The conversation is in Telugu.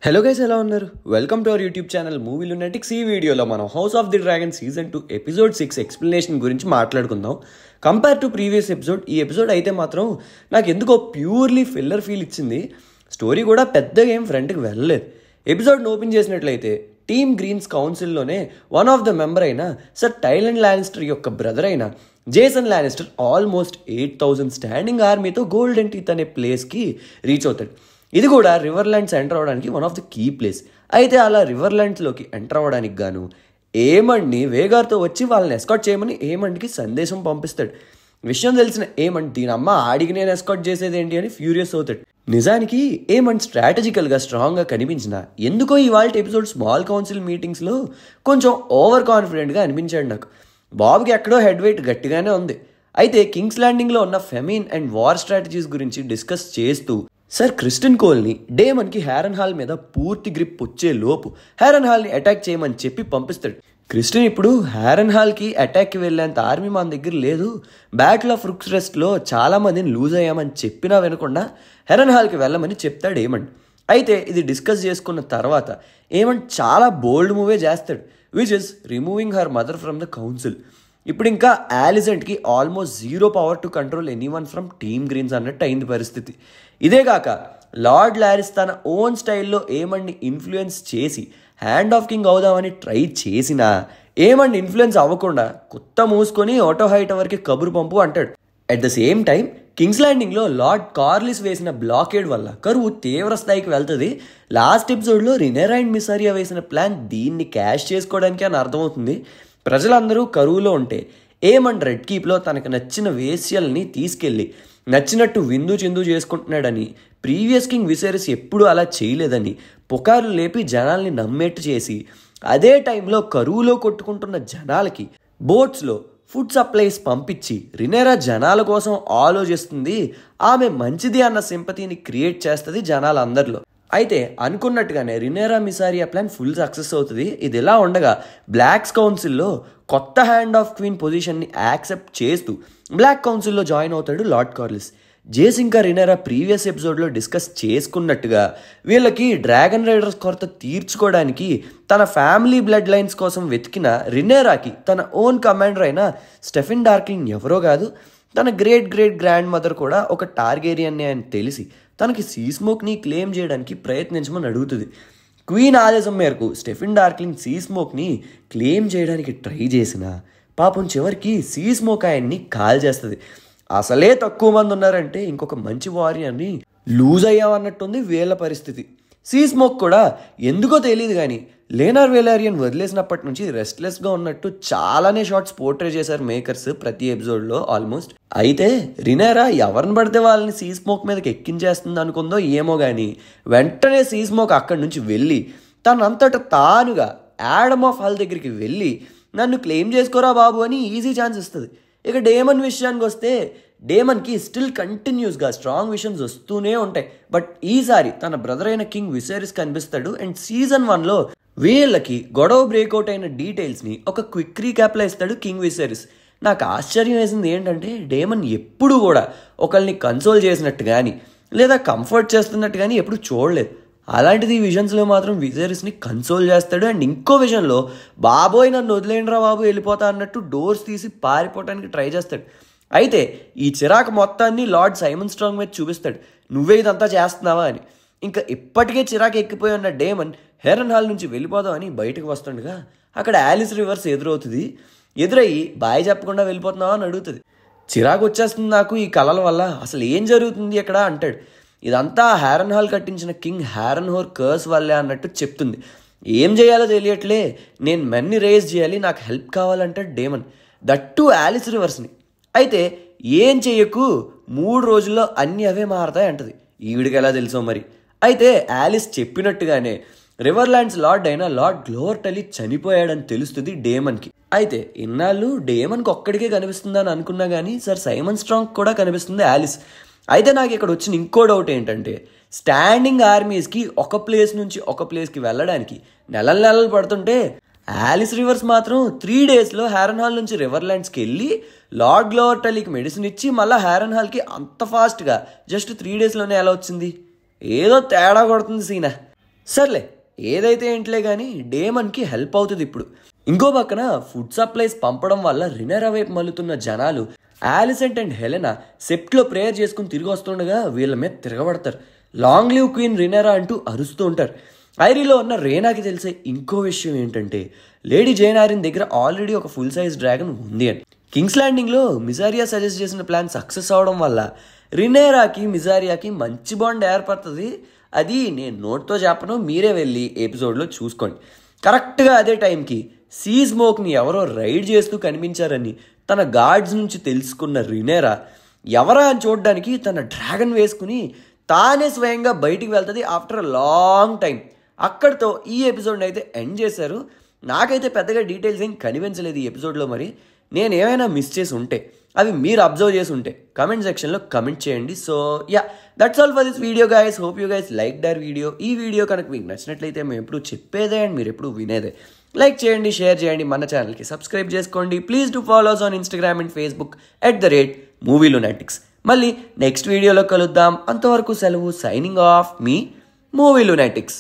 హలో గైస్, ఎలా ఉన్నారు? Welcome to our YouTube channel Movie Lunatics. ఈ వీడియోలో మనం House of the Dragon season 2 episode 6 explanation గురించి మాట్లాడుకుందాం. కంపేర్ టు ప్రీవియస్ ఎపిసోడ్, ఈ ఎపిసోడ్ అయితే మాత్రం నాకు ఎందుకో ప్యూర్లీ ఫిల్లర్ ఫీల్ ఇచ్చింది. స్టోరీ కూడా పెద్దగా ఏం ఫ్రంట్కి వెళ్ళలేదు. ఎపిసోడ్ని ఓపెన్ చేసినట్లయితే టీమ్ గ్రీన్స్ కౌన్సిల్లోనే వన్ ఆఫ్ ద మెంబర్ అయిన సర్ టైలన్ లానిస్టర్ యొక్క బ్రదర్ అయిన జేసన్ లానిస్టర్ ఆల్మోస్ట్ 8,000 స్టాండింగ్ ఆర్మీతో గోల్డెన్ టీత్ అనే ప్లేస్కి రీచ్ అవుతాడు. ఇది కూడా రివర్లాండ్స్ ఎంటర్ అవ్వడానికి one of the key place. అయితే అలా రివర్లాండ్స్లోకి ఎంటర్ అవ్వడానికి గాను ఏమండ్ని వేగార్తో వచ్చి వాళ్ళని ఎస్కాట్ చేయమని ఏమండ్కి సందేశం పంపిస్తాడు. విషయం తెలిసిన ఏమండ్ దీని అమ్మ ఆడికి నేను ఎస్కాట్ చేసేది ఏంటి అని ఫ్యూరియస్ అవుతాడు. నిజానికి ఏమండ్ స్ట్రాటజికల్గా స్ట్రాంగ్గా కనిపించిన ఎందుకో ఇవాళ ఎపిసోడ్ స్మాల్ కౌన్సిల్ మీటింగ్స్లో కొంచెం ఓవర్ కాన్ఫిడెంట్గా అనిపించాడు నాకు. బాబుకి ఎక్కడో హెడ్ వెయిట్ గట్టిగానే ఉంది. అయితే కింగ్స్ ల్యాండింగ్లో ఉన్న ఫెమిన్ అండ్ వార్ స్ట్రాటజీస్ గురించి డిస్కస్ చేస్తూ సర్ క్రిస్టన్ కోల్ని డేమన్కి హ్యారన్ హాల్ మీద పూర్తి గ్రిప్ వచ్చే లోపు హ్యారన్ హాల్ని అటాక్ చేయమని చెప్పి పంపిస్తాడు. క్రిస్టన్ ఇప్పుడు హ్యారన్ హాల్కి అటాక్కి వెళ్ళేంత ఆర్మీ మన దగ్గర లేదు, బ్యాటిల్ ఆఫ్ రుక్స్ రెస్ట్లో చాలామందిని లూజ్ అయ్యామని చెప్పినా వినకుండా హ్యారన్ హాల్కి వెళ్ళమని చెప్తాడు ఏమండ్. అయితే ఇది డిస్కస్ చేసుకున్న తర్వాత ఏమండ్ చాలా బోల్డ్ మూవే చేస్తాడు, which is removing her mother from the council. ఇప్పుడు ఇంకా యాలిసెంట్కి almost 0 power to control anyone from team Greens అన్నట్టు అయింది పరిస్థితి. ఇదే కాక లార్డ్ లారిస్ తన ఓన్ స్టైల్లో ఏమండ్ని ఇన్ఫ్లుయెన్స్ చేసి హ్యాండ్ ఆఫ్ కింగ్ అవుదామని ట్రై చేసినా ఏమండ్ ఇన్ఫ్లుయెన్స్ అవ్వకుండా కొత్త మూసుకొని ఆటో హైట్ వరకు కబురు పంపు అంటాడు. At the same time Kings ల్యాండింగ్లో లార్డ్ కార్లిస్ వేసిన బ్లాకేడ్ వల్ల కరువు తీవ్ర స్థాయికి వెళ్తుంది. లాస్ట్ ఎపిసోడ్లో రినేరా అండ్ మిసారియా వేసిన ప్లాన్ దీన్ని క్యాష్ చేసుకోవడానికి అని అర్థమవుతుంది. ప్రజలందరూ కరువులో ఉంటే ఏమండ్ రెడ్ కీప్లో తనకు నచ్చిన వేశ్యల్ని తీసుకెళ్ళి నచ్చినట్టు విందు చిందు చేసుకుంటున్నాడని, ప్రీవియస్ కింగ్ విసేరిస్ ఎప్పుడూ అలా చేయలేదని పుకార్లు లేపి జనాల్ని నమ్మేట్టు చేసి అదే టైంలో కరువులో కొట్టుకుంటున్న జనాలకి బోట్స్లో ఫుడ్ సప్లైస్ పంపించి రినేరా జనాల కోసం ఆలోచిస్తుంది, ఆమె మంచిది అన్న సింపతిని క్రియేట్ చేస్తుంది జనాలందరిలో. అయితే అనుకున్నట్టుగానే రినేరా మిసారియా ప్లాన్ ఫుల్ సక్సెస్ అవుతుంది. ఇది ఎలా ఉండగా బ్లాక్స్ కౌన్సిల్లో కొత్త హ్యాండ్ ఆఫ్ క్వీన్ పొజిషన్ని యాక్సెప్ట్ చేస్తూ బ్లాక్ కౌన్సిల్లో జాయిన్ అవుతాడు లార్డ్ కార్లిస్. జేస్ ఇంకా రినేరా ప్రీవియస్ ఎపిసోడ్లో డిస్కస్ చేసుకున్నట్టుగా వీళ్ళకి డ్రాగన్ రైడర్స్ కొరత తీర్చుకోవడానికి తన ఫ్యామిలీ బ్లడ్ లైన్స్ కోసం వెతికిన రినేరాకి తన ఓన్ కమాండర్ అయిన స్టెఫిన్ డార్కింగ్ ఎవరో కాదు, తన గ్రేట్ గ్రేట్ గ్రాండ్ మదర్ కూడా ఒక టార్గేరియన్నే అని తెలిసి తనకి సీస్మోక్ని క్లెయిమ్ చేయడానికి ప్రయత్నించమని అడుగుతుంది. క్వీన్ ఆదేశం మేరకు స్టెఫిన్ డార్క్లింగ్ సీస్మోక్ని క్లెయిమ్ చేయడానికి ట్రై చేసిన పాపం చివరికి సీస్మోక్ ఆయన్ని కాల్ చేస్తుంది. అసలే తక్కువ మంది ఉన్నారంటే ఇంకొక మంచి వారియర్ని లూజ్ అయ్యామన్నట్టుంది వీళ్ళ పరిస్థితి. సీస్మోక్ కూడా ఎందుకో తెలియదు కానీ లేనార్ వేలారియన్ వదిలేసినప్పటి నుంచి రెస్ట్లెస్గా ఉన్నట్టు చాలానే షార్ట్స్ పోర్ట్రే చేశారు మేకర్స్ ప్రతి ఎపిసోడ్లో ఆల్మోస్ట్. అయితే రినేరా ఎవరిని పడితే వాళ్ళని సీస్మోక్ మీదకి ఎక్కించేస్తుంది అనుకుందో ఏమో కానీ వెంటనే సీస్మోక్ అక్కడి నుంచి వెళ్ళి తనంతట తానుగా యాడమ్ ఆఫ్ హాల్ దగ్గరికి వెళ్ళి నన్ను క్లెయిమ్ చేసుకోరా బాబు అని ఈజీ ఛాన్స్ ఇస్తుంది. ఇక డేమన్ విషయానికి వస్తే డేమన్కి స్టిల్ కంటిన్యూస్గా స్ట్రాంగ్ విషన్స్ వస్తూనే ఉంటాయి. బట్ ఈసారి తన బ్రదర్ అయిన కింగ్ విసేరిస్ కనిపిస్తాడు. అండ్ సీజన్ 1లో వీళ్ళకి గొడవ బ్రేక్అవుట్ అయిన డీటెయిల్స్ని ఒక క్విక్ రీక్యాప్లో ఇస్తాడు కింగ్ విసేరిస్. నాకు ఆశ్చర్యం వేసింది ఏంటంటే డేమన్ ఎప్పుడు కూడా ఒకరిని కన్సోల్ చేసినట్టు కానీ లేదా కంఫర్ట్ చేస్తున్నట్టు కానీ ఎప్పుడు చూడలేదు. అలాంటిది ఈ విజన్స్లో మాత్రం విజేరిస్ని కన్సోల్ చేస్తాడు. అండ్ ఇంకో విజన్లో బాబోయ్ నన్ను వదిలేండిరా బాబు వెళ్ళిపోతా అన్నట్టు డోర్స్ తీసి పారిపోవడానికి ట్రై చేస్తాడు. అయితే ఈ చిరాకు మొత్తాన్ని లార్డ్ సైమన్ స్ట్రాంగ్ మీద చూపిస్తాడు, నువ్వే ఇదంతా చేస్తున్నావా అని. ఇంకా ఇప్పటికే చిరాకు ఎక్కిపోయి ఉన్న డేమన్ హ్యారన్ హాల్ నుంచి వెళ్ళిపోదామని బయటకు వస్తుండగా అక్కడ యాలిస్ రివర్స్ ఎదురవుతుంది. ఎదురయ్యి బాయ్ చెప్పకుండా వెళ్ళిపోతున్నావా అని అడుగుతుంది. చిరాకు వచ్చేస్తుంది నాకు ఈ కళల వల్ల, అసలు ఏం జరుగుతుంది ఇక్కడ అంటాడు. ఇదంతా హ్యారన్ హాల్ కట్టించిన కింగ్ హ్యారన్ హోర్ కర్స్ వల్లే అన్నట్టు చెప్తుంది. ఏం చేయాలో తెలియట్లే, నేను మెన్ని రేజ్ చేయాలి, నాకు హెల్ప్ కావాలంటాడు డేమన్, దట్టు యాలిస్ రివర్స్ని. అయితే ఏం చెయ్యకు 3 రోజుల్లో అన్నీ అవే మారతాయి అంటది. ఈవిడికి ఎలా తెలుసో మరి. అయితే యాలిస్ చెప్పినట్టుగానే రివర్లాండ్స్ లార్డ్ అయిన లార్డ్ గ్లోవర్టలీ చనిపోయాడని తెలుస్తుంది డేమన్కి. అయితే ఇన్నాళ్ళు డేమన్కి ఒక్కడికే కనిపిస్తుందని అనుకున్నా కానీ సర్ సైమన్ స్ట్రాంగ్ కూడా కనిపిస్తుంది యాలిస్. అయితే నాకు ఇక్కడ వచ్చిన ఇంకో డౌట్ ఏంటంటే స్టాండింగ్ ఆర్మీస్కి ఒక ప్లేస్ నుంచి ఒక ప్లేస్కి వెళ్ళడానికి నెలలు పడుతుంటే యాలిస్ రివర్స్ మాత్రం 3 డేస్లో హ్యారన్ హాల్ నుంచి రివర్లాండ్స్కి వెళ్ళి లార్డ్ గ్లోవర్టలీకి మెడిసిన్ ఇచ్చి మళ్ళీ హ్యారన్ హాల్కి అంత ఫాస్ట్గా జస్ట్ 3 డేస్లోనే ఎలా వచ్చింది? ఏదో తేడా కొడుతుంది సీనా. సర్లే ఏదైతే ఏంట్లే కానీ డేమన్కి హెల్ప్ అవుతుంది ఇప్పుడు. ఇంకో పక్కన ఫుడ్ సప్లైస్ పంపడం వల్ల రినేరా వైపు మల్లుతున్న జనాలు ఆలిసెంట్ అండ్ హెలెనా సెప్ట్లో ప్రేయర్ చేసుకుని తిరిగి వస్తుండగా వీళ్ళ మీద తిరగబడతారు. లాంగ్ లివ్ క్వీన్ రినేరా అంటూ అరుస్తూ ఉంటారు. ఐరీలో ఉన్న రేనాకి తెలిసే ఇంకో విషయం ఏంటంటే లేడీ జైన్ ఆరిన్ దగ్గర ఆల్రెడీ ఒక ఫుల్ సైజ్ డ్రాగన్ ఉంది అని. కింగ్స్ ల్యాండింగ్లో మిజారియా సజెస్ట్ చేసిన ప్లాన్ సక్సెస్ అవడం వల్ల రినేరాకి మిజారియాకి మంచి బాండ్ ఏర్పడుతుంది. అది నేను నోట్తో చెప్పను, మీరే వెళ్ళి ఎపిసోడ్లో చూసుకోండి. కరెక్ట్గా అదే టైంకి సీ స్మోక్ని ఎవరో రైడ్ చేస్తూ కనిపించారని తన గార్డ్స్ నుంచి తెలుసుకున్న రినేరా ఎవరా అని చూడడానికి తన డ్రాగన్ వేసుకుని తానే స్వయంగా బయటికి వెళ్తుంది ఆఫ్టర్ లాంగ్ టైం. అక్కడితో ఈ ఎపిసోడ్ని అయితే ఎండ్ చేశారు. నాకైతే పెద్దగా డీటెయిల్స్ ఏం కనిపించలేదు ఈ ఎపిసోడ్లో. మరి నేను ఏమైనా మిస్ చేసి ఉంటే అవి మీరు అబ్జర్వ్ చేసి ఉంటే కమెంట్ సెక్షన్లో కమెంట్ చేయండి. So yeah, that's all for this video guys. Hope you guys like the video. ఈ వీడియో కనుక మీకు నచ్చినట్లయితే మేము ఎప్పుడు చెప్పేదే అండ్ మీరు ఎప్పుడు వినేదే. లైక్ చేయండి, షేర్ చేయండి, మన ఛానల్కి సబ్స్క్రైబ్ చేసుకోండి. Please do follows on Instagram and Facebook @MovieLunatics. మళ్ళీ నెక్స్ట్ వీడియోలో కలుద్దాం. అంతవరకు సెలవు. సైనింగ్ ఆఫ్ మీ మూవీ లునాటిక్స్.